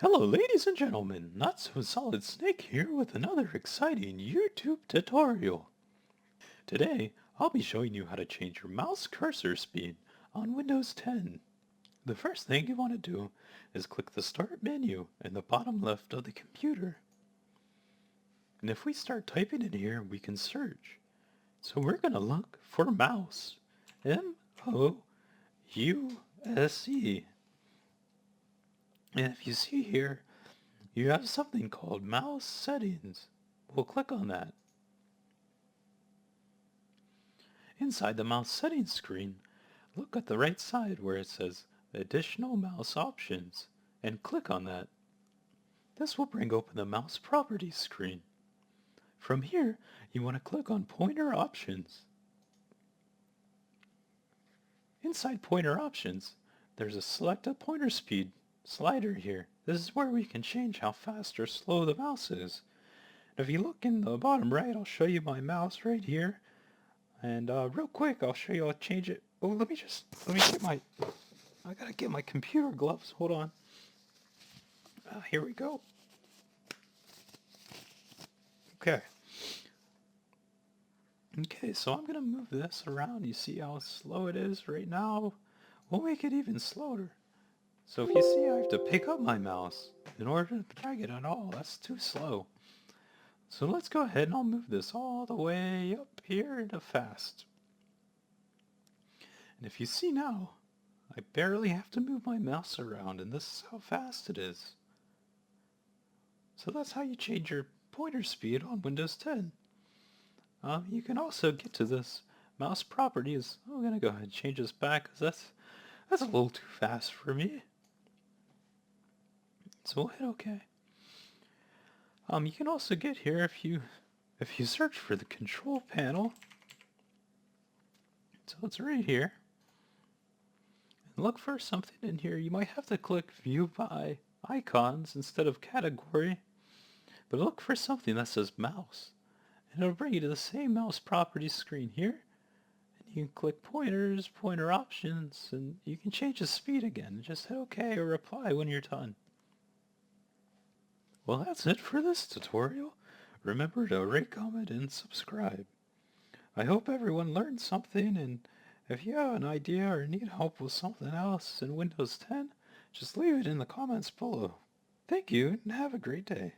Hello ladies and gentlemen, notsosolidsnake here with another exciting YouTube tutorial. Today, I'll be showing you how to change your mouse cursor speed on Windows 10. The first thing you want to do is click the Start menu in the bottom left of the computer. And if we start typing in here, we can search. So we're going to look for mouse. M-O-U-S-E. And if you see here, you have something called mouse settings. We'll click on that. Inside the mouse settings screen, look at the right side where it says additional mouse options and click on that. This will bring open the mouse properties screen. From here, you want to click on pointer options. Inside pointer options, there's a select a pointer speed slider here. This is where we can change how fast or slow the mouse is. If you look in the bottom right, I'll show you my mouse right here. And real quick, I'll show you how to change it. Oh, let me get I gotta get my computer gloves. Hold on. Here we go. Okay. Okay, so I'm gonna move this around. You see how slow it is right now? We'll make it even slower. So if you see, I have to pick up my mouse in order to drag it at all. That's too slow. So let's go ahead and I'll move this all the way up here to fast. And if you see now, I barely have to move my mouse around, and this is how fast it is. So that's how you change your pointer speed on Windows 10. You can also get to this mouse properties. I'm going to go ahead and change this back because that's a little too fast for me. So we'll hit OK. You can also get here if you search for the control panel. So it's right here. And look for something in here. You might have to click View by Icons instead of Category. But look for something that says Mouse. And it'll bring you to the same mouse properties screen here. And you can click Pointers, Pointer Options, and you can change the speed again. Just hit OK or Apply when you're done. Well, that's it for this tutorial. Remember to rate, comment, and subscribe. I hope everyone learned something, and if you have an idea or need help with something else in Windows 10, just leave it in the comments below. Thank you, and have a great day.